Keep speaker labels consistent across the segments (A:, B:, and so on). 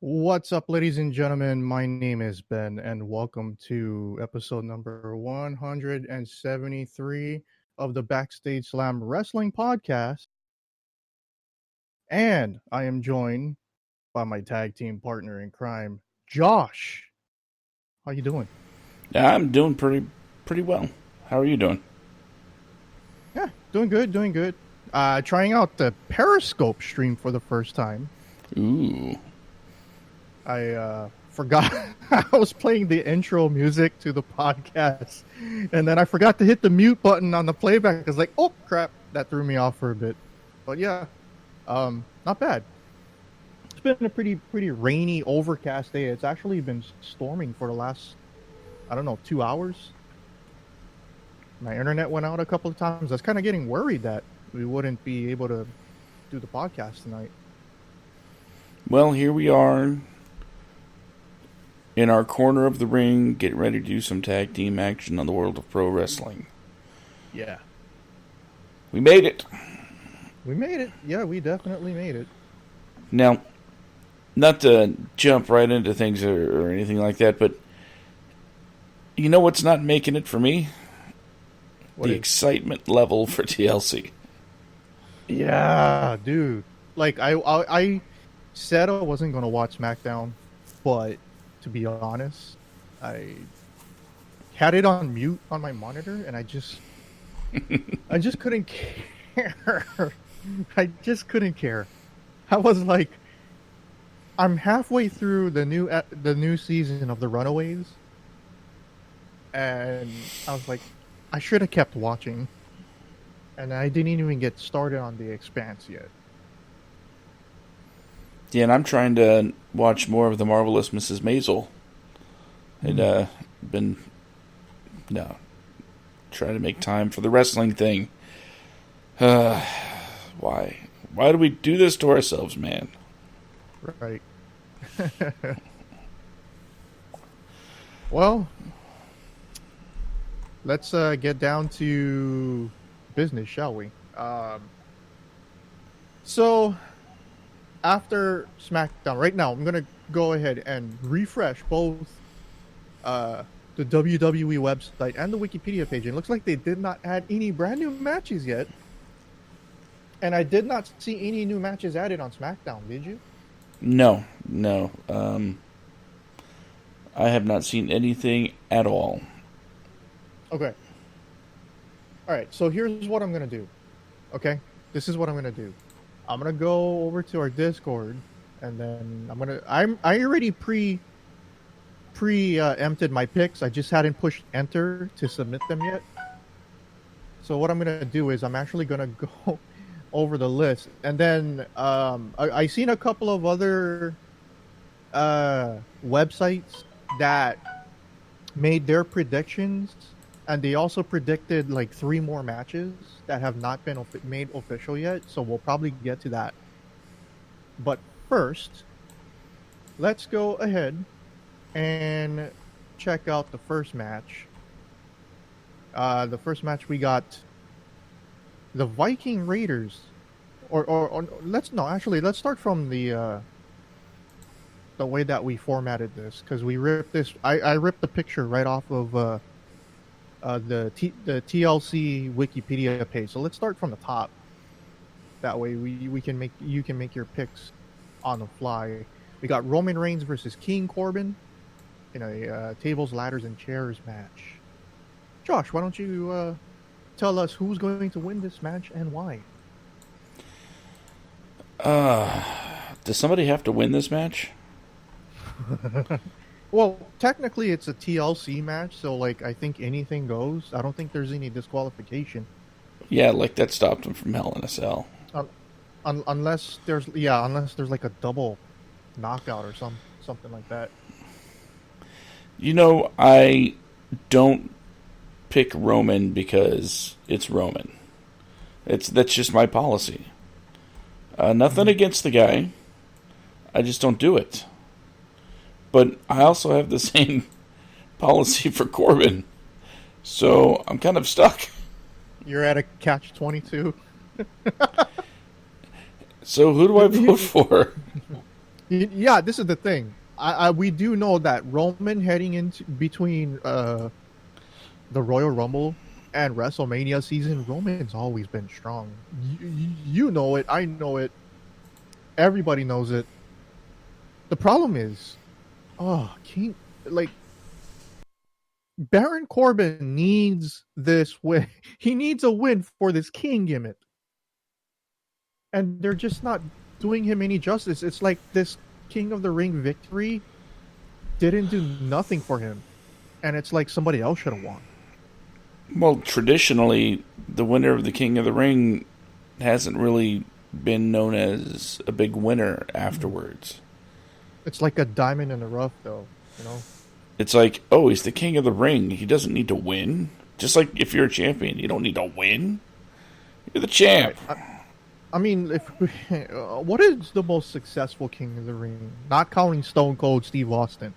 A: What's up, ladies and gentlemen? My name is Ben, and welcome to episode number 173 of the Backstage Slam Wrestling Podcast. And I am joined by my tag team partner in crime, Josh. How you doing?
B: Yeah, I'm doing pretty well. How are you doing?
A: Yeah, doing good, doing good. Trying out the Periscope stream for the first time.
B: Ooh.
A: I forgot I was playing the intro music to the podcast, and then I forgot to hit the mute button on the playback. I was like, "Oh crap!" That threw me off for a bit. But yeah, not bad. It's been a pretty rainy, overcast day. It's actually been storming for the last, I don't know, 2 hours. My internet went out a couple of times. I was kind of getting worried that we wouldn't be able to do the podcast tonight.
B: Well, here we are in our corner of the ring, getting ready to do some tag team action on the World of Pro Wrestling.
A: Yeah.
B: We made it.
A: We made it. Yeah, we definitely made it.
B: Now, not to jump right into things or anything like that, but you know what's not making it for me? The excitement level for TLC.
A: Yeah, dude. Like I said I wasn't gonna watch SmackDown, but to be honest, I had it on mute on my monitor, and I just couldn't care. I just couldn't care. I was like, I'm halfway through the new season of the Runaways, and I was like, I should have kept watching, and I didn't even get started on The Expanse yet.
B: Yeah, and I'm trying to watch more of The Marvelous Mrs. Maisel. I'd been trying to make time for the wrestling thing. Why? Why do we do this to ourselves, man?
A: Right. Well, let's get down to business, shall we? So, after SmackDown, right now, I'm going to go ahead and refresh both the WWE website and the Wikipedia page. It looks like they did not add any brand new matches yet. And I did not see any new matches added on SmackDown, did you?
B: No. I have not seen anything at all.
A: Okay. All right, so here's what I'm going to do. Okay? This is what I'm going to do. I'm going to go over to our Discord, and then I already emptied my picks. I just hadn't pushed enter to submit them yet. So what I'm going to do is I'm actually going to go over the list, and then I seen a couple of other websites that made their predictions, and they also predicted like 3 more matches that have not been made official yet, so we'll probably get to that. But first, let's go ahead and check out the first match. The first match we got the Viking Raiders, or let's start from the way that we formatted this, because we ripped this. I ripped the picture right off of the TLC Wikipedia page. So let's start from the top. That way you can make your picks on the fly. We got Roman Reigns versus King Corbin in a tables, ladders, and chairs match. Josh, why don't you tell us who's going to win this match and why?
B: Does somebody have to win this match?
A: Well, technically it's a TLC match, so like I think anything goes. I don't think there's any disqualification.
B: Yeah, like that stopped him from Hell in a Cell.
A: Unless there's like a double knockout or something like that.
B: You know, I don't pick Roman because it's Roman. That's just my policy. Nothing against the guy. I just don't do it. But I also have the same policy for Corbin. So I'm kind of stuck.
A: You're at a catch-22.
B: So who do I vote for?
A: Yeah, this is the thing. We do know that Roman heading into between the Royal Rumble and WrestleMania season, Roman's always been strong. You know it. I know it. Everybody knows it. The problem is, oh, King, like Baron Corbin needs this win. He needs a win for this King gimmick, and they're just not doing him any justice. It's like this King of the Ring victory didn't do nothing for him, and it's like somebody else should have won.
B: Well, traditionally, the winner of the King of the Ring hasn't really been known as a big winner afterwards.
A: It's like a diamond in the rough, though. You know,
B: It's like, oh, he's the King of the Ring. He doesn't need to win. Just like if you're a champion, you don't need to win. You're the champ.
A: I mean, if what is the most successful King of the Ring? Not counting Stone Cold Steve Austin.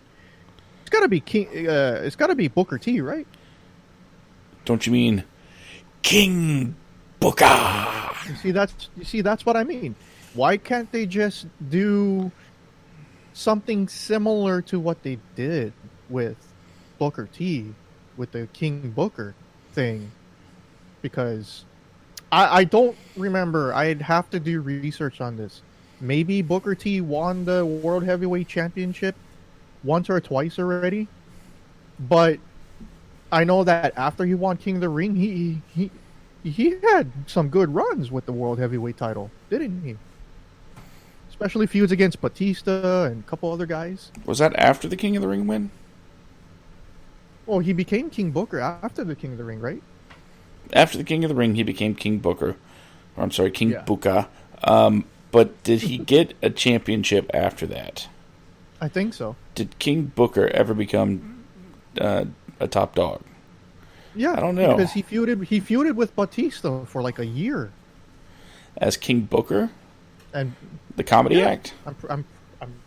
A: It's got to be King. It's got to be Booker T, right?
B: Don't you mean King Booker?
A: You see, that's what I mean. Why can't they just do something similar to what they did with Booker T, with the King Booker thing? Because I don't remember. I'd have to do research on this. Maybe Booker T won the World Heavyweight Championship once or twice already, but I know that after he won King of the Ring, he had some good runs with the World Heavyweight title, didn't he? Especially feuds against Batista and a couple other guys.
B: Was that after the King of the Ring win?
A: Well, he became King Booker after the King of the Ring, right?
B: After the King of the Ring, he became King Booker. Or, I'm sorry, King
A: Yeah.
B: Booker. But did he get a championship after that?
A: I think so.
B: Did King Booker ever become a top dog?
A: Yeah,
B: I don't know.
A: because he feuded with Batista for like a year,
B: As King Booker?
A: and
B: The comedy
A: Yeah.
B: act?
A: I'm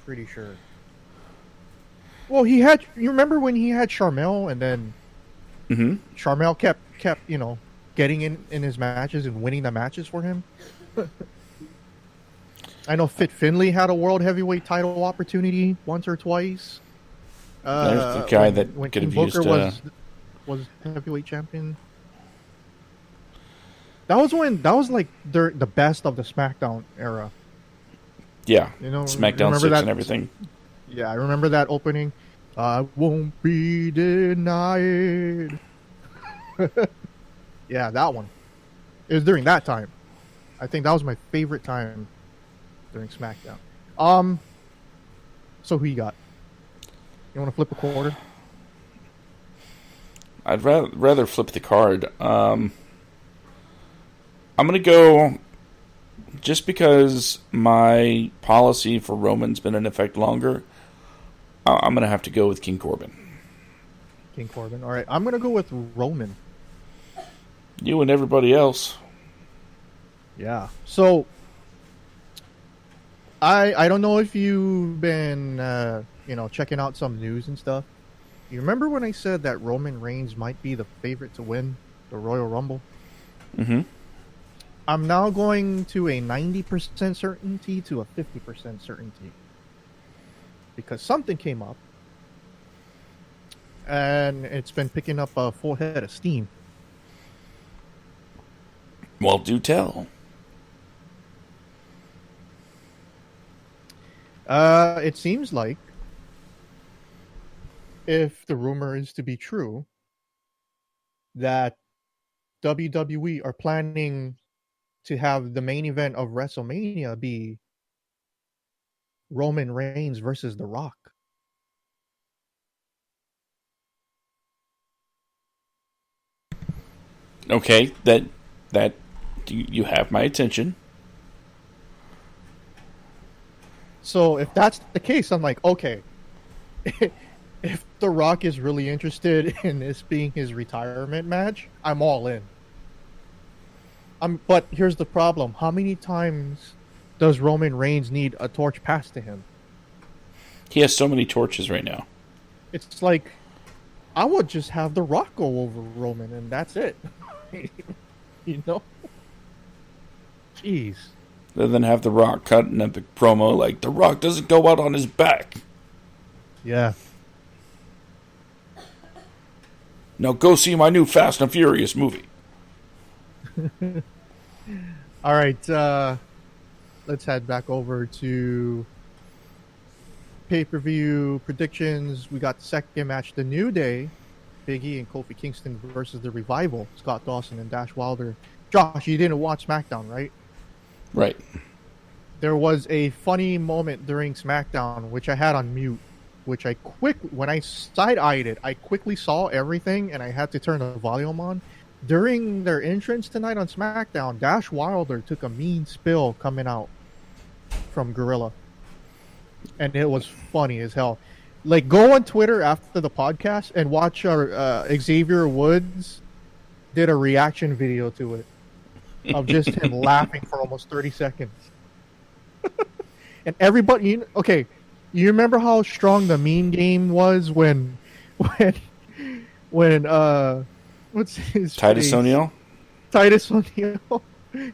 A: pretty sure. Well, he had. You remember when he had Charmel, and then
B: Mm-hmm.
A: Charmel kept getting in his matches and winning the matches for him. I know Fit Finlay had a world heavyweight title opportunity once or twice.
B: There's the guy that
A: when
B: could
A: King
B: have
A: Booker
B: used,
A: was heavyweight champion. That was like the best of the SmackDown era.
B: Yeah.
A: You know,
B: SmackDown
A: remember
B: 6
A: that?
B: and everything.
A: Yeah, I remember that opening. I won't be denied. Yeah, that one. It was during that time. I think that was my favorite time during SmackDown. So who you got? You want to flip a quarter?
B: I'd rather flip the card. I'm going to go, just because my policy for Roman's been in effect longer, I'm going to have to go with King Corbin.
A: King Corbin. All right, I'm gonna go with Roman.
B: You and everybody else.
A: Yeah. So I don't know if you've been checking out some news and stuff. You remember when I said that Roman Reigns might be the favorite to win the Royal Rumble?
B: Mm-hmm.
A: I'm now going to a 90% certainty to a 50% certainty. Because something came up. And it's been picking up a full head of steam.
B: Well, do tell.
A: It seems like, if the rumor is to be true, that WWE are planning to have the main event of WrestleMania be Roman Reigns versus The Rock.
B: Okay, that you have my attention.
A: So if that's the case, I'm like, okay, if The Rock is really interested in this being his retirement match, I'm all in. But here's the problem. How many times does Roman Reigns need a torch passed to him?
B: He has so many torches right now.
A: It's like, I would just have The Rock go over Roman and that's it. You know? Jeez.
B: And then have The Rock cut an epic promo like, The Rock doesn't go out on his back.
A: Yeah.
B: Now go see my new Fast and Furious movie.
A: All right, let's head back over to pay-per-view predictions. We got the second match, The New Day, Big E and Kofi Kingston versus The Revival, Scott Dawson and Dash Wilder. Josh, you didn't watch SmackDown, right?
B: Right.
A: There was a funny moment during SmackDown, which I had on mute, which when I side-eyed it, I quickly saw everything, and I had to turn the volume on. During their entrance tonight on SmackDown, Dash Wilder took a mean spill coming out from Gorilla. And it was funny as hell. Like, go on Twitter after the podcast and watch our Xavier Woods did a reaction video to it of just him laughing for almost 30 seconds. And everybody, okay, you remember how strong the meme game was when what's his
B: Titus
A: face?
B: O'Neil?
A: Titus O'Neil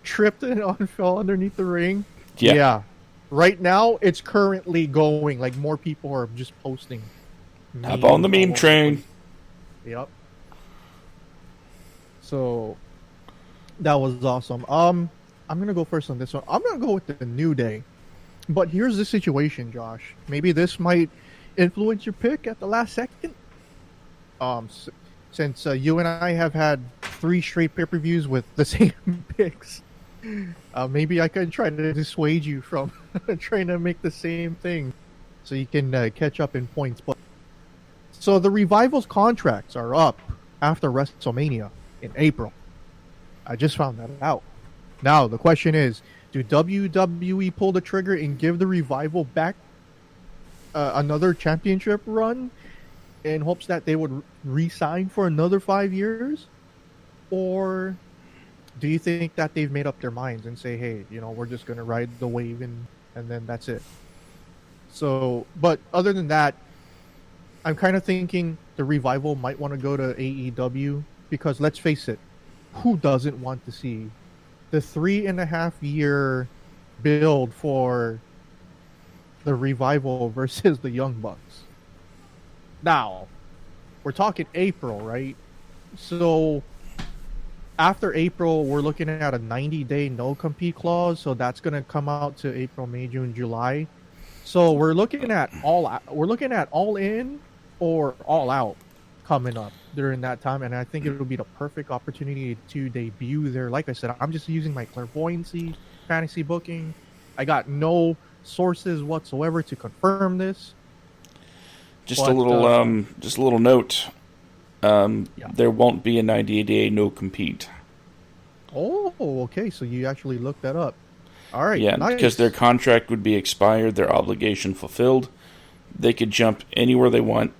A: tripped and fell underneath the ring. Yeah. Right now, it's currently going. Like, more people are just posting.
B: Hop on the meme train.
A: Yep. So, that was awesome. I'm going to go first on this one. I'm going to go with the New Day. But here's the situation, Josh. Maybe this might influence your pick at the last second. Since you and I have had 3 straight pay-per-views with the same picks, maybe I could try to dissuade you from trying to make the same thing so you can catch up in points. But so the Revival's contracts are up after WrestleMania in April. I just found that out. Now, the question is, do WWE pull the trigger and give the Revival back another championship run in hopes that they would re-sign for another 5 years? Or do you think that they've made up their minds and say, hey, we're just going to ride the wave and then that's it? So, but other than that, I'm kind of thinking the Revival might want to go to AEW because, let's face it, who doesn't want to see the 3.5-year build for the Revival versus the Young Bucks? Now, we're talking April, right? So, after April, we're looking at a 90-day no-compete clause, so that's going to come out to April, May, June, July. So we're looking at all in or all out coming up during that time, and I think it will be the perfect opportunity to debut there. Like I said, I'm just using my clairvoyancy, fantasy booking. I got no sources whatsoever to confirm this.
B: Just a little note. There won't be a 90-day no-compete.
A: Oh, okay. So you actually looked that up. All right.
B: Yeah,
A: nice.
B: Because their contract would be expired, their obligation fulfilled. They could jump anywhere they want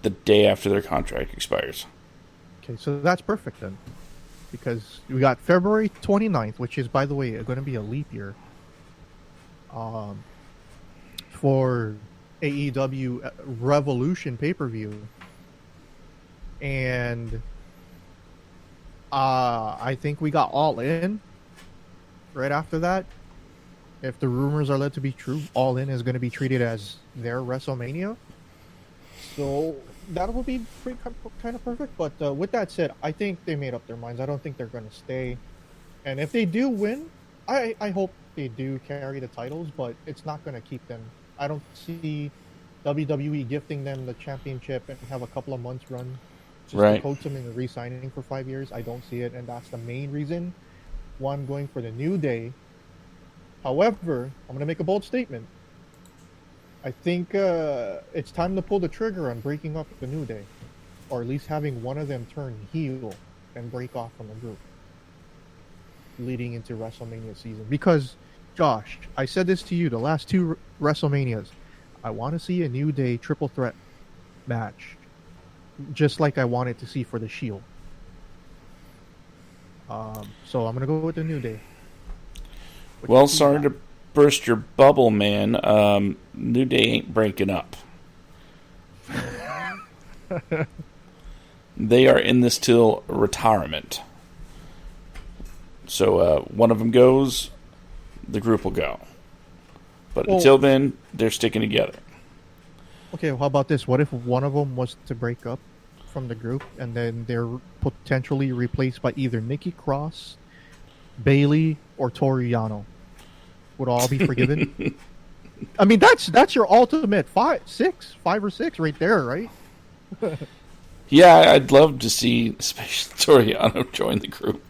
B: the day after their contract expires.
A: Okay, so that's perfect then. Because we got February 29th, which is, by the way, going to be a leap year. For AEW Revolution pay-per-view. And I think we got All In right after that. If the rumors are led to be true, All In is going to be treated as their WrestleMania. So that will be kind of perfect. But with that said, I think they made up their minds. I don't think they're going to stay. And if they do win, I hope they do carry the titles, but it's not going to keep them. I don't see WWE gifting them the championship and have a couple of months run just to coach them into re-signing for 5 years. I don't see it, and that's the main reason why I'm going for the New Day. However, I'm going to make a bold statement. I think it's time to pull the trigger on breaking up the New Day, or at least having one of them turn heel and break off from the group leading into WrestleMania season. Because, Josh, I said this to you the last 2 WrestleManias. I want to see a New Day triple threat match, just like I wanted to see for the Shield. So I'm going to go with the New Day.
B: Well, sorry to burst your bubble, man. New Day ain't breaking up. They are in this till retirement. So one of them goes, the group will go. But
A: Well,
B: until then, they're sticking together.
A: okay, well, how about this? What if one of them was to break up from the group and then they're potentially replaced by either Nikki Cross, Bailey, or Toru Yano? Would all be forgiven? I mean, that's your ultimate five or six right there, right?
B: Yeah, I'd love to see especially Toriano join the group.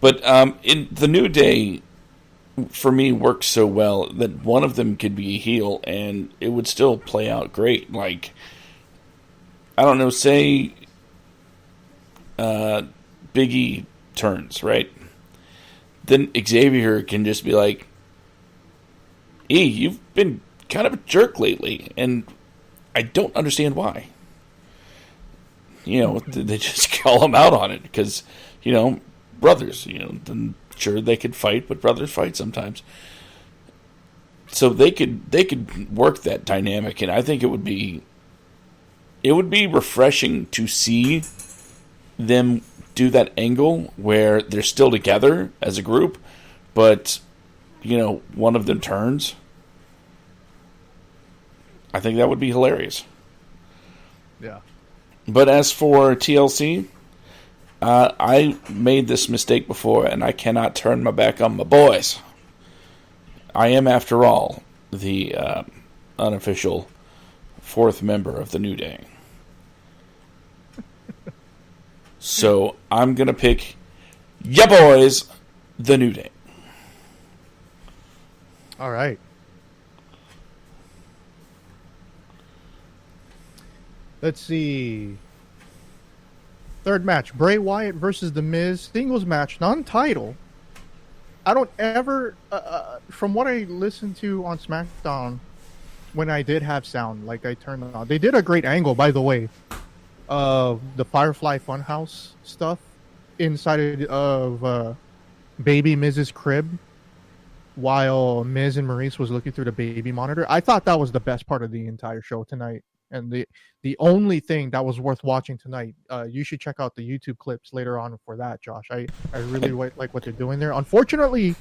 B: But in the New Day, for me, works so well that one of them could be a heel and it would still play out great. Like, I don't know, say Biggie turns, right? Then Xavier can just be like, E, you've been kind of a jerk lately, and I don't understand why. You know, they just call him out on it because, you know, brothers, you know, then sure they could fight, but brothers fight sometimes. So they could work that dynamic, and I think it would be refreshing to see them do that angle where they're still together as a group, but you know, one of them turns. I think that would be hilarious.
A: Yeah.
B: But as for TLC, I made this mistake before, and I cannot turn my back on my boys. I am, after all, the unofficial fourth member of the New Day. So I'm going to pick ya boys, the New Day.
A: All right. Let's see. Third match, Bray Wyatt versus The Miz, singles match, non-title. I don't ever, from what I listened to on SmackDown, when I did have sound, like I turned it on, they did a great angle, by the way, of the Firefly Funhouse stuff inside of baby Miz's crib while Miz and Maurice was looking through the baby monitor. I thought that was the best part of the entire show tonight. And the only thing that was worth watching tonight, you should check out the YouTube clips later on for that, Josh. I really like what they're doing there. Unfortunately,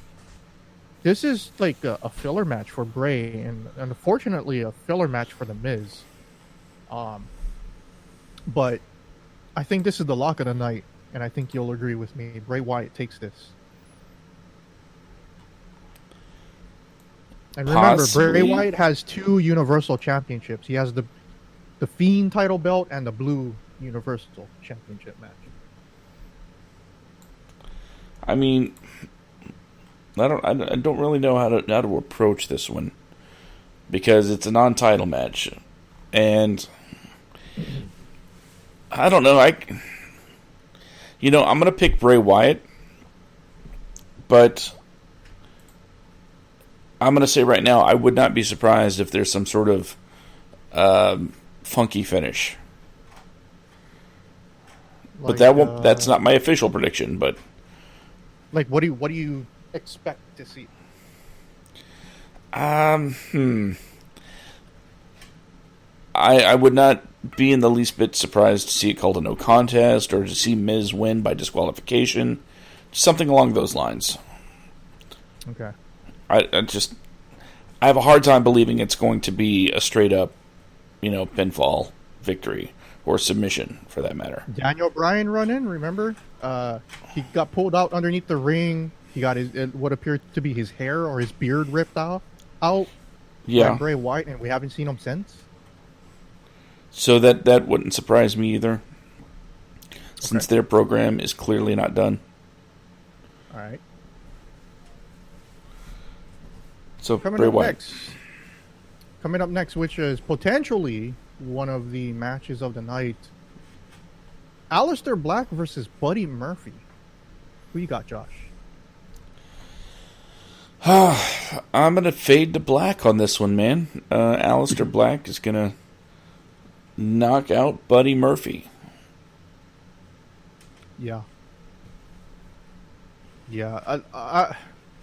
A: this is like a filler match for Bray, and unfortunately a filler match for The Miz. But I think this is the lock of the night, and I think you'll agree with me. Bray Wyatt takes this. And remember,
B: Possibly.
A: Bray Wyatt has 2 Universal Championships. He has the Fiend title belt and the Blue Universal Championship match.
B: I mean, I don't really know how to approach this one because it's a non-title match, and I don't know. I'm gonna pick Bray Wyatt, but I'm gonna say right now I would not be surprised if there's some sort of funky finish. But that won't. That's not my official prediction. But
A: like, what do you expect to see?
B: I would not be in the least bit surprised to see it called a no contest or to see Miz win by disqualification, something along those lines.
A: Okay.
B: I have a hard time believing it's going to be a straight up, pinfall victory or submission for that matter.
A: Daniel Bryan run in, remember? He got pulled out underneath the ring. He got what appeared to be his hair or his beard ripped out.
B: Yeah.
A: By Bray Wyatt, and we haven't seen him since.
B: So that wouldn't surprise me either, since their program is clearly not done.
A: All right.
B: So
A: Coming up next, which is potentially one of the matches of the night, Aleister Black versus Buddy Murphy. Who you got, Josh?
B: I'm going to fade to Black on this one, man. Aleister Black is going to knock out Buddy Murphy.
A: Yeah.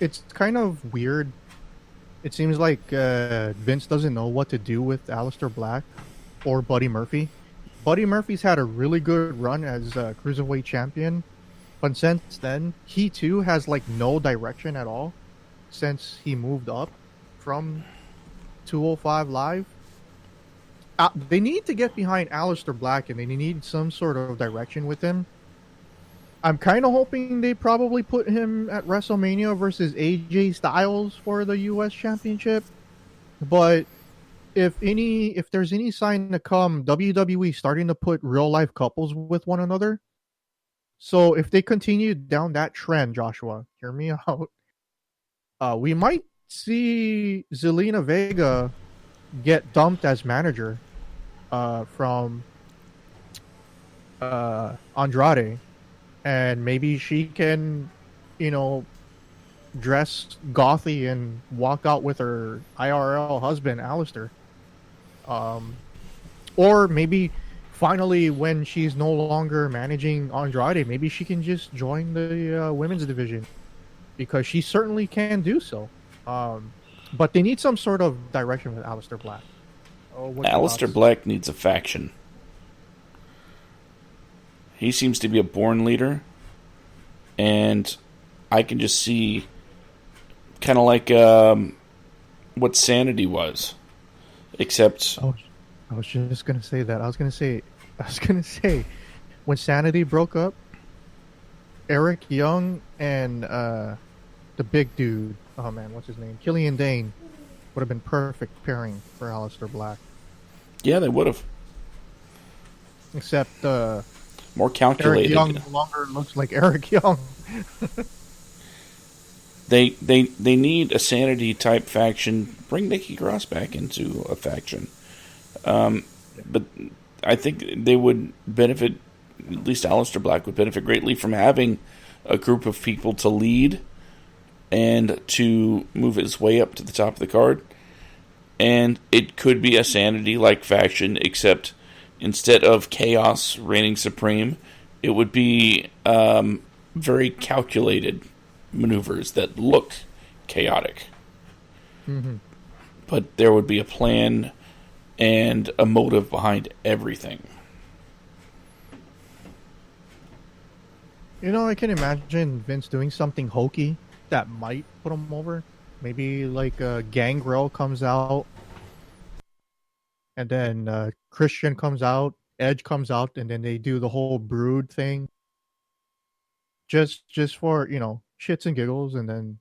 A: It's kind of weird. It seems like Vince doesn't know what to do with Aleister Black or Buddy Murphy. Buddy Murphy's had a really good run as Cruiserweight champion, But since then, he too has like no direction at all since he moved up from 205 Live. They need to get behind Aleister Black and they need some sort of direction with him. I'm kind of hoping they probably put him at WrestleMania versus AJ Styles for the US Championship. But if there's any sign to come, WWE starting to put real life couples with one another. So if they continue down that trend, Joshua, hear me out. We might see Zelina Vega get dumped as manager from Andrade, and maybe she can, dress gothy and walk out with her IRL husband, Alistair. Or maybe finally, when she's no longer managing Andrade, maybe she can just join the women's division because she certainly can do so. But they need some sort of direction with Aleister Black.
B: Aleister Black needs a faction. He seems to be a born leader, and I can just see kind of like what Sanity was, except
A: I was just gonna say that. I was gonna say when Sanity broke up, Eric Young and the big dude, oh man, what's his name? Killian Dane would have been perfect pairing for Aleister Black.
B: Yeah, they would have.
A: Except
B: more calculated.
A: Eric Young no longer looks like Eric Young.
B: They need a Sanity type faction. Bring Nikki Cross back into a faction. But I think they would benefit, at least Aleister Black would benefit greatly from having a group of people to lead and to move his way up to the top of the card. And it could be a Sanity-like faction, except instead of chaos reigning supreme, it would be very calculated maneuvers that look chaotic.
A: Mm-hmm.
B: But there would be a plan and a motive behind everything.
A: I can imagine Vince doing something hokey that might put him over. Maybe like Gangrel comes out, and then Christian comes out, Edge comes out, and then they do the whole Brood thing. Just for shits and giggles, and then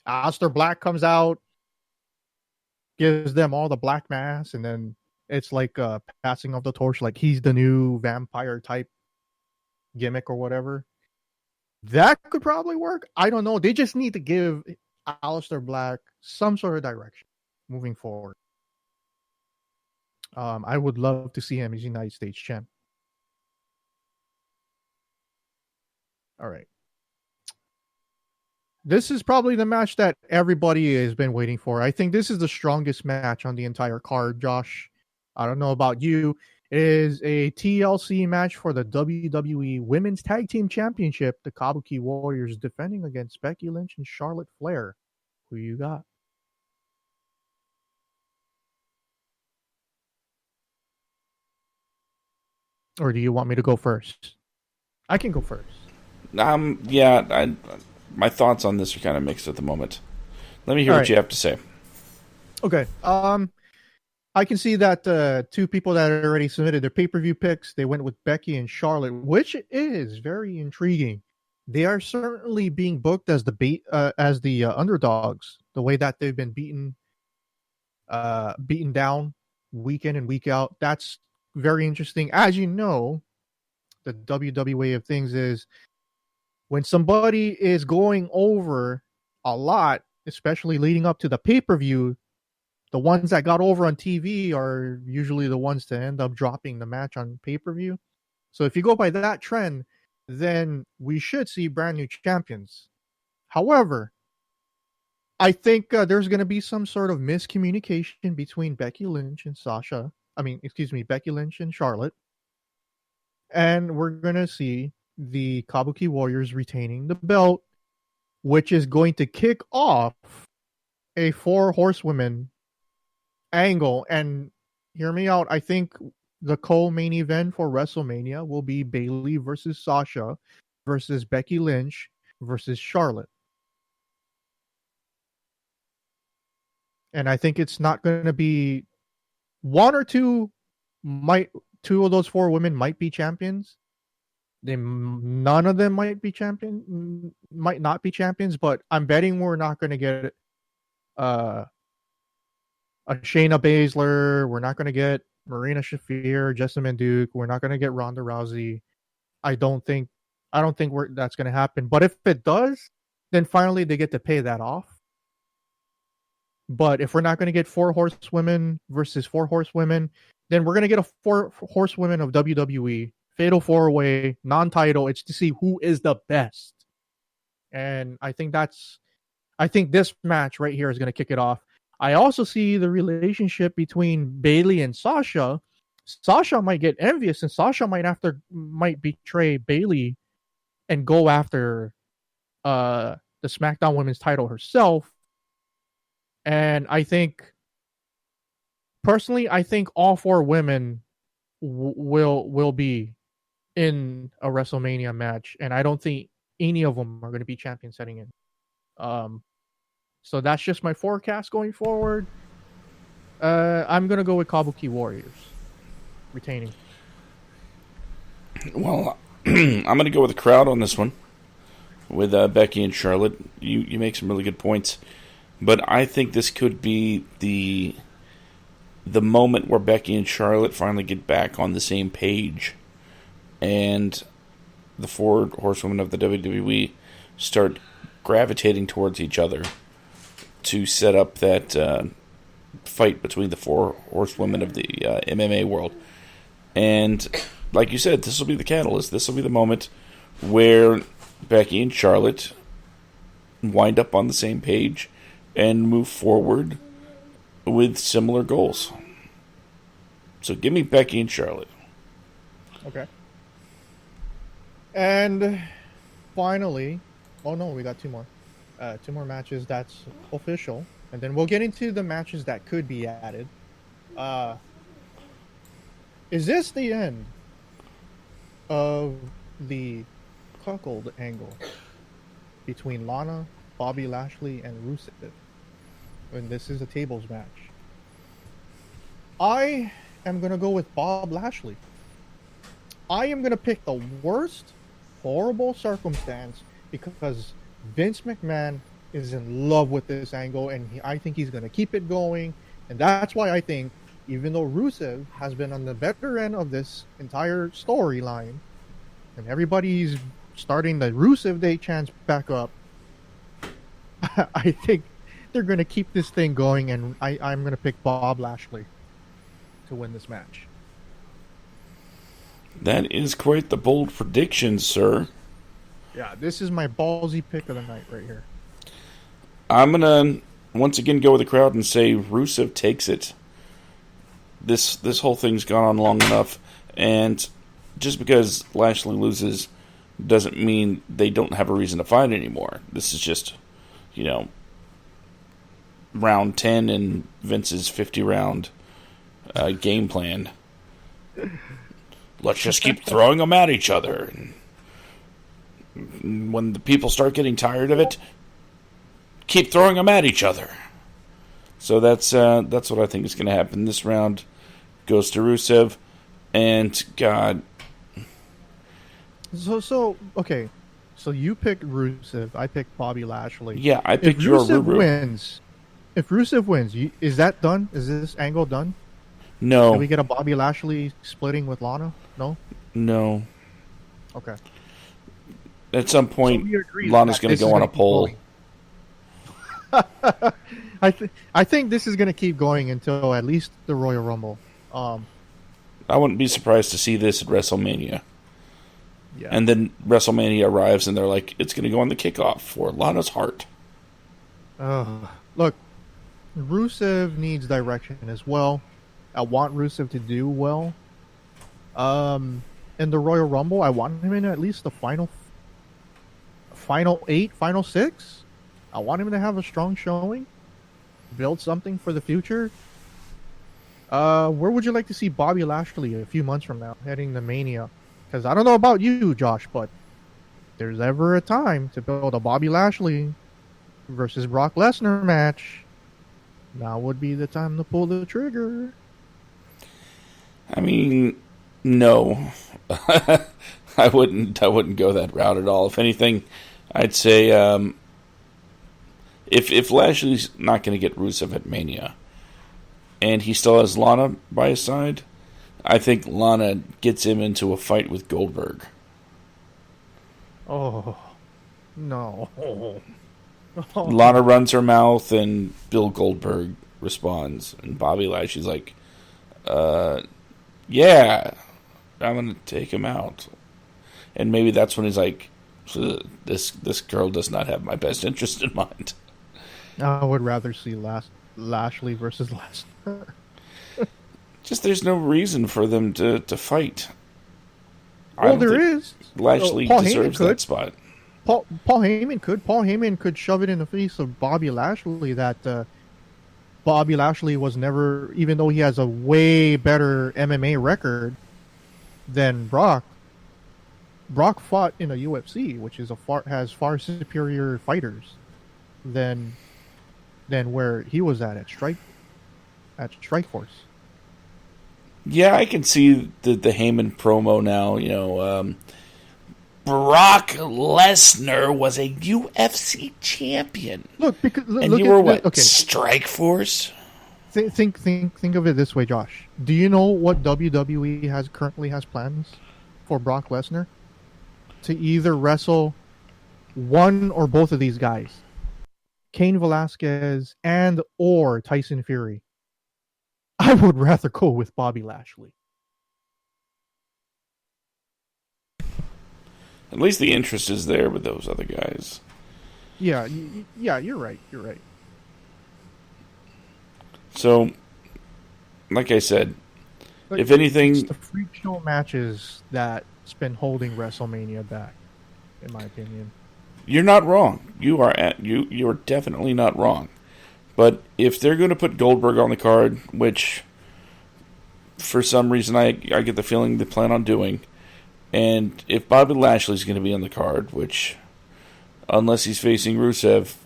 A: Aleister Black comes out, gives them all the black mass, and then it's like passing of the torch, like he's the new vampire type gimmick or whatever. That could probably work. I don't know. They just need to give Aleister Black some sort of direction moving forward. I would love to see him as United States champ. All right. This is probably the match that everybody has been waiting for. I think this is the strongest match on the entire card, Josh. I don't know about you. It is a TLC match for the WWE Women's Tag Team Championship. The Kabuki Warriors defending against Becky Lynch and Charlotte Flair. Who you got? Or do you want me to go first? I can go first.
B: Yeah, my thoughts on this are kind of mixed at the moment. Let me hear what you have to say.
A: Okay. I can see that two people that already submitted their pay-per-view picks, they went with Becky and Charlotte, which is very intriguing. They are certainly being booked as the underdogs, the way that they've been beaten down week in and week out. That's very interesting. As you know, the WWE way of things is when somebody is going over a lot, especially leading up to the pay-per-view, the ones that got over on TV are usually the ones to end up dropping the match on pay-per-view. So if you go by that trend, then we should see brand new champions. However, I think there's going to be some sort of miscommunication between Becky Lynch and Becky Lynch and Charlotte. And we're going to see the Kabuki Warriors retaining the belt, which is going to kick off a 4 horsewomen angle. And hear me out, I think the co-main event for WrestleMania will be Bayley versus Sasha versus Becky Lynch versus Charlotte. And I think it's not going to be one or two two of those four women might be champions. None of them might not be champions, but I'm betting we're not going to get a Shayna Baszler. We're not going to get Marina Shafir, Jessamine Duke. We're not going to get Ronda Rousey. I don't think that's going to happen. But if it does, then finally they get to pay that off. But if we're not going to get 4 horsewomen versus 4 horsewomen, then we're going to get a 4 horsewomen of WWE, fatal 4-way, non-title. It's to see who is the best. And I think this match right here is going to kick it off. I also see the relationship between Bayley and Sasha. Sasha might get envious, and Sasha might betray Bayley and go after the SmackDown Women's title herself. And I think, personally, all 4 women will be in a WrestleMania match, and I don't think any of them are going to be champions setting in. So that's just my forecast going forward. I'm going to go with Kabuki Warriors retaining.
B: Well, I'm going to go with the crowd on this one with Becky and Charlotte. You make some really good points. But I think this could be the moment where Becky and Charlotte finally get back on the same page, and the 4 horsewomen of the WWE start gravitating towards each other to set up that fight between the 4 horsewomen of the MMA world. And like you said, this will be the catalyst. This will be the moment where Becky and Charlotte wind up on the same page and move forward with similar goals. So give me Becky and Charlotte.
A: Okay. And finally, oh no, we got 2 more. 2 more matches that's official. And then we'll get into the matches that could be added. Is this the end of the cuckold angle between Lana, Bobby Lashley, and Rusev? And this is a tables match. I am going to go with Bob Lashley. I am going to pick the worst horrible circumstance because Vince McMahon is in love with this angle, and I think he's going to keep it going. And that's why I think, even though Rusev has been on the better end of this entire storyline, and everybody's starting the Rusev Day chants back up, I think they're going to keep this thing going, and I'm going to pick Bob Lashley to win this match.
B: That is quite the bold prediction, sir.
A: Yeah, this is my ballsy pick of the night right here.
B: I'm going to once again go with the crowd and say Rusev takes it. This whole thing's gone on long enough, and just because Lashley loses doesn't mean they don't have a reason to fight anymore. This is just, round 10 in Vince's 50-round game plan. Let's just keep throwing them at each other. And when the people start getting tired of it, keep throwing them at each other. So that's what I think is going to happen. This round goes to Rusev, and God.
A: So okay. So you picked Rusev. I picked Bobby Lashley.
B: Yeah, I picked your Rusev.
A: If Rusev wins, is that done? Is this angle done?
B: No.
A: Can we get a Bobby Lashley splitting with Lana? No?
B: No.
A: Okay.
B: At some point, Lana's going to go on a poll.
A: I think this is going to keep going until at least the Royal Rumble.
B: I wouldn't be surprised to see this at WrestleMania.
A: Yeah.
B: And then WrestleMania arrives and they're like, it's going to go on the kickoff for Lana's heart.
A: Look, Rusev needs direction as well. I want Rusev to do well. In the Royal Rumble, I want him in at least the final 8, final 6. I want him to have a strong showing, build something for the future. Where would you like to see Bobby Lashley a few months from now, heading to Mania? Because I don't know about you, Josh, but there's ever a time to build a Bobby Lashley versus Brock Lesnar match, now would be the time to pull the trigger.
B: I mean, no. I wouldn't go that route at all. If anything, I'd say if Lashley's not going to get Rusev at Mania, and he still has Lana by his side, I think Lana gets him into a fight with Goldberg.
A: Oh, no.
B: Lana runs her mouth, and Bill Goldberg responds, and Bobby Lashley's like, yeah, I'm going to take him out. And maybe that's when he's like, this girl does not have my best interest in mind.
A: I would rather see Lashley versus Lesnar.
B: Just there's no reason for them to fight.
A: Well, there is.
B: Lashley deserves that spot.
A: Paul Heyman could. Paul Heyman could shove it in the face of Bobby Lashley that Bobby Lashley was never, even though he has a way better MMA record than Brock. Brock fought in a UFC, which is has far superior fighters than where he was at Strikeforce.
B: Yeah, I can see the Heyman promo now. You know, Brock Lesnar was a UFC champion.
A: Look,
B: and you were what? Okay. Strikeforce.
A: Think of it this way, Josh. Do you know what WWE currently has plans for Brock Lesnar? To either wrestle one or both of these guys, Cain Velasquez and or Tyson Fury. I would rather go with Bobby Lashley.
B: At least the interest is there with those other guys.
A: Yeah, you're right. You're right.
B: So, like I said, if anything,
A: it's the freak show matches that's been holding WrestleMania back, in my opinion.
B: You're not wrong. You're definitely not wrong. But if they're going to put Goldberg on the card, which for some reason I get the feeling they plan on doing, and if Bobby Lashley's going to be on the card, which unless he's facing Rusev,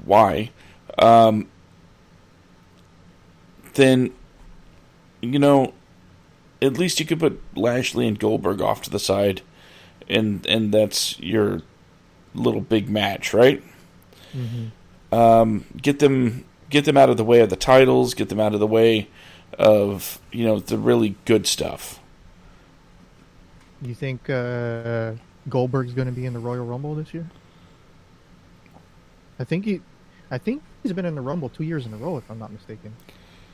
B: why? Then, you know, at least you could put Lashley and Goldberg off to the side, and that's your little big match, right?
A: Mm-hmm.
B: Get them out of the way of the titles, get them out of the way of, you know, the really good stuff.
A: You think Goldberg's going to be in the Royal Rumble this year? I think he's been in the Rumble 2 years in a row, if I'm not mistaken,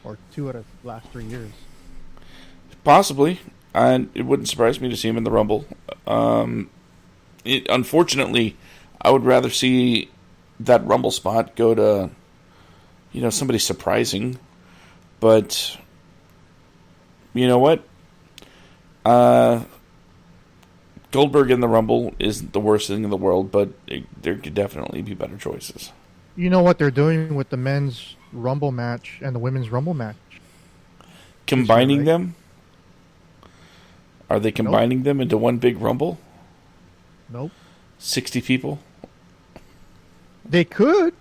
A: or 2 out of the last 3 years.
B: Possibly, and it wouldn't surprise me to see him in the Rumble. Unfortunately, I would rather see that Rumble spot go to, you know, somebody surprising. But you know what? Goldberg in the Rumble isn't the worst thing in the world, but there could definitely be better choices.
A: You know what they're doing with the men's Rumble match and the women's Rumble match?
B: Combining them? Are they combining them into one big Rumble?
A: Nope.
B: 60 people?
A: They could.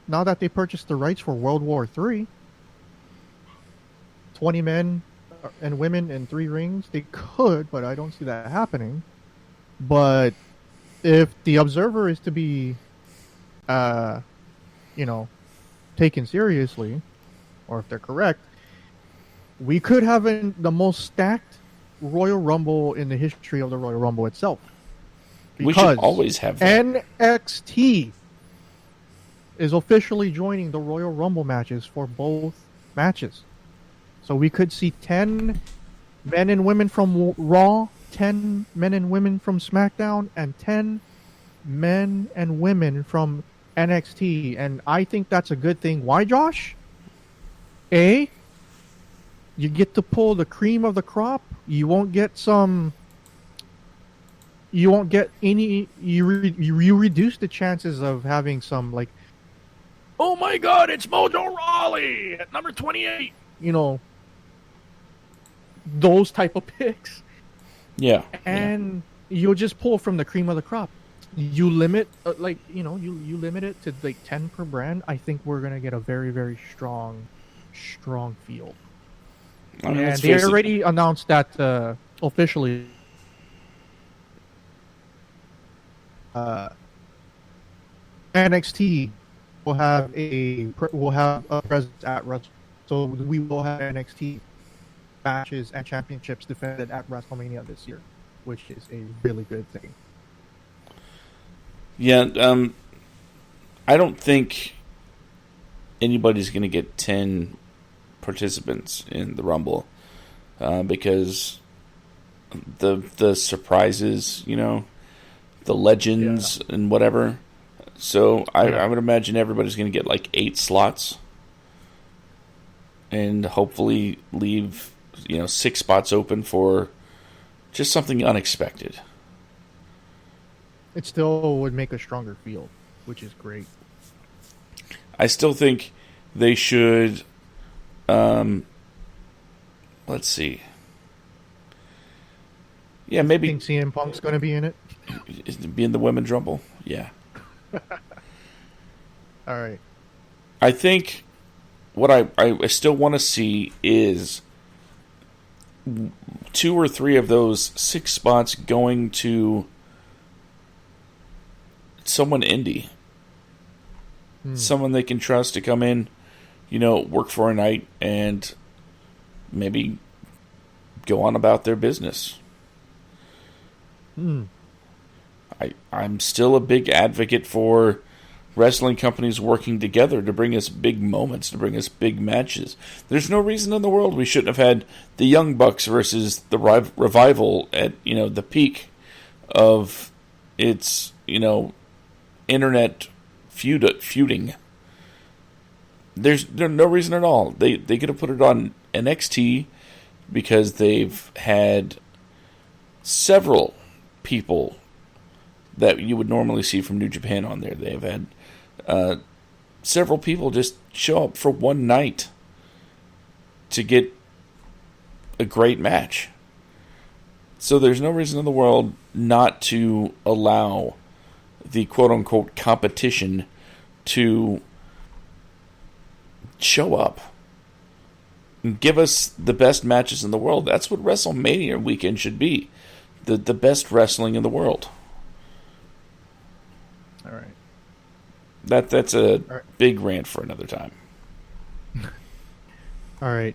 A: Now that they purchased the rights for World War III. 20 men and women in 3 rings. They could, but I don't see that happening. But if the Observer is to be, taken seriously, or if they're correct, we could have the most stacked Royal Rumble in the history of the Royal Rumble itself.
B: We should always have that.
A: NXT is officially joining the Royal Rumble matches for both matches. So we could see 10 men and women from Raw, 10 men and women from SmackDown, and 10 men and women from NXT. And I think that's a good thing. Why, Josh? A, you get to pull the cream of the crop. You won't get any. You reduce the chances of having some, like, oh my God, it's Mojo Rawley at number 28. You know, those type of picks.
B: Yeah.
A: And you'll just pull from the cream of the crop. You limit, you limit it to like 10 per brand. I think we're gonna get a very, very strong field.
B: I mean,
A: And
B: let's
A: they
B: face it.
A: already announced that officially. NXT will have a presence at Wrestle, so we will have NXT matches and championships defended at WrestleMania this year, which is a really good thing.
B: Yeah, I don't think anybody's going to get 10 participants in the Rumble because the surprises, the legends and whatever. So I would imagine everybody's going to get like 8 slots and hopefully leave 6 spots open for just something unexpected.
A: It still would make a stronger field, which is great.
B: I still think they should. Let's see. Yeah, maybe.
A: You think CM Punk's going to be in it?
B: Be in the Women's Rumble? Yeah.
A: All right.
B: I think what I still want to see is 2 or 3 of those 6 spots going to someone indie. Someone they can trust to come in, work for a night and maybe go on about their business. I'm still a big advocate for wrestling companies working together to bring us big moments, to bring us big matches. There's no reason in the world we shouldn't have had the Young Bucks versus the Revival at, the peak of its, internet feuding. There's no reason at all. They could have put it on NXT because they've had several people that you would normally see from New Japan on there. They've had several people just show up for one night to get a great match. So there's no reason in the world not to allow the quote-unquote competition to show up and give us the best matches in the world. That's what WrestleMania weekend should be. The best wrestling in the world.
A: All right.
B: That's a big rant for another time.
A: All right.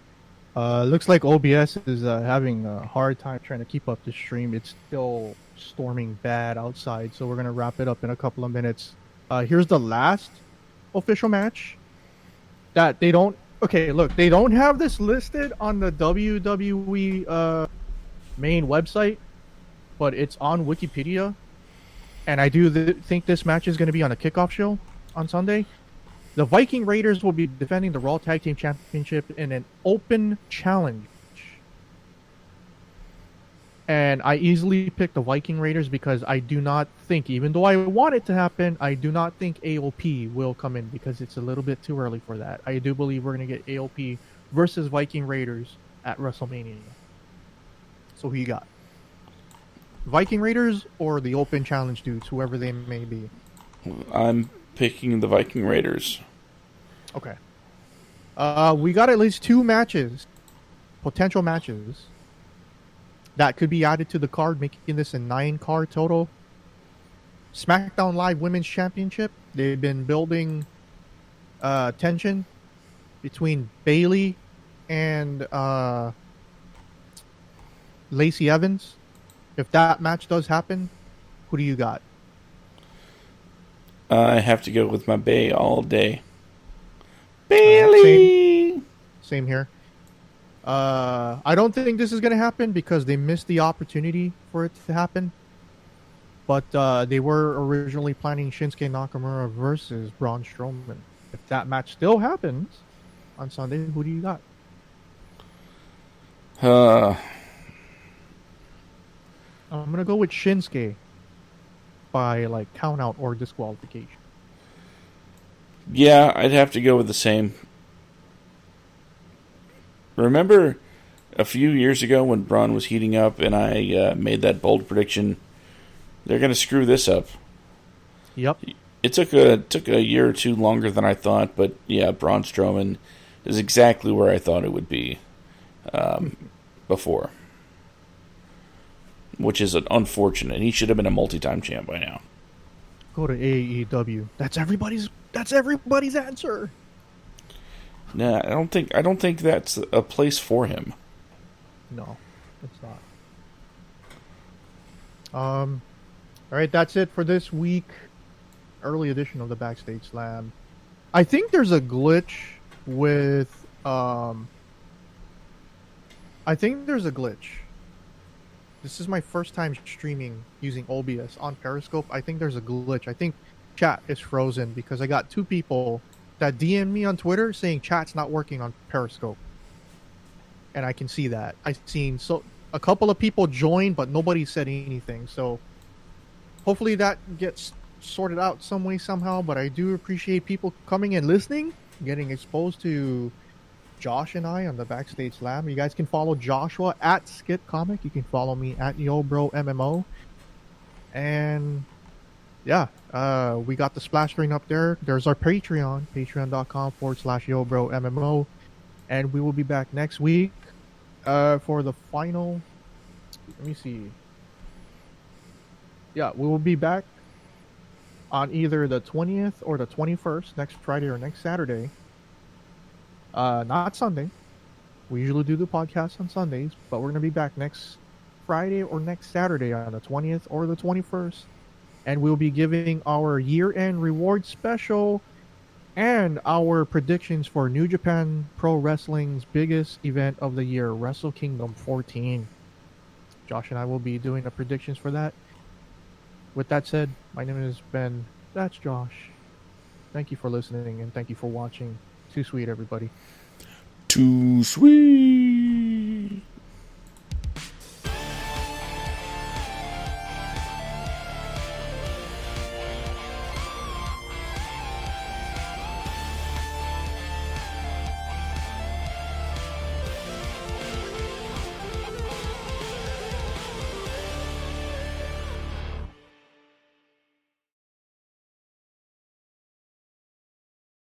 A: Looks like OBS is having a hard time trying to keep up the stream. It's still storming bad outside, so we're going to wrap it up in a couple of minutes. Here's the last official match that they don't... Okay, look, they don't have this listed on the WWE main website, but it's on Wikipedia. And I do think this match is going to be on a kickoff show on Sunday. The Viking Raiders will be defending the Raw Tag Team Championship in an open challenge. And I easily picked the Viking Raiders because I do not think, even though I want it to happen, I do not think AOP will come in because it's a little bit too early for that. I do believe we're going to get AOP versus Viking Raiders at WrestleMania. So who you got? Viking Raiders or the open challenge dudes, whoever they may be?
B: I'm picking the Viking Raiders.
A: Okay. We got at least 2 matches, potential matches, that could be added to the card, making this a 9-card total. SmackDown Live Women's Championship. They've been building tension between Bayley and Lacey Evans. If that match does happen, who do you got?
B: I have to go with my Bay all day. Bayley!
A: Same here. I don't think this is going to happen because they missed the opportunity for it to happen. But they were originally planning Shinsuke Nakamura versus Braun Strowman. If that match still happens on Sunday, who do you got? I'm going to go with Shinsuke by like count out or disqualification.
B: Yeah, I'd have to go with the same. Remember a few years ago when Braun was heating up and I made that bold prediction They're going to screw this up.
A: Yep.
B: It took a year or two longer than I thought, but yeah, Braun Strowman is exactly where I thought it would be before, which is unfortunate. He should have been a multi-time champ by now.
A: Go to AEW. That's everybody's answer.
B: Nah, I don't think that's a place for him.
A: No, it's not. All right, that's it for this week. Early edition of the Backstage Slam. I think there's a glitch with This is my first time streaming using OBS on Periscope. I think there's a glitch. I think chat is frozen because I got two people that DM me on Twitter saying chat's not working on Periscope. And I can see that. I've seen a couple of people join, but nobody said anything. So hopefully that gets sorted out some way, somehow. But I do appreciate people coming and listening, getting exposed to Josh and I on the Backstage Slam. You guys can follow Joshua at Skit Comic. You can follow me at YoBroMMO. And yeah, we got the splash screen up there. There's our Patreon, patreon.com/YoBroMMO. And we will be back next week for the final. Let me see. Yeah, we will be back on either the 20th or the 21st, next Friday or next Saturday. Not Sunday. We usually do the podcast on Sundays, but we're going to be back next Friday or next Saturday on the 20th or the 21st. And we'll be giving our year-end reward special and our predictions for New Japan Pro Wrestling's biggest event of the year, Wrestle Kingdom 14. Josh and I will be doing the predictions for that. With that said, my name is Ben. That's Josh. Thank you for listening and thank you for watching. Too sweet, everybody.
B: Too sweet.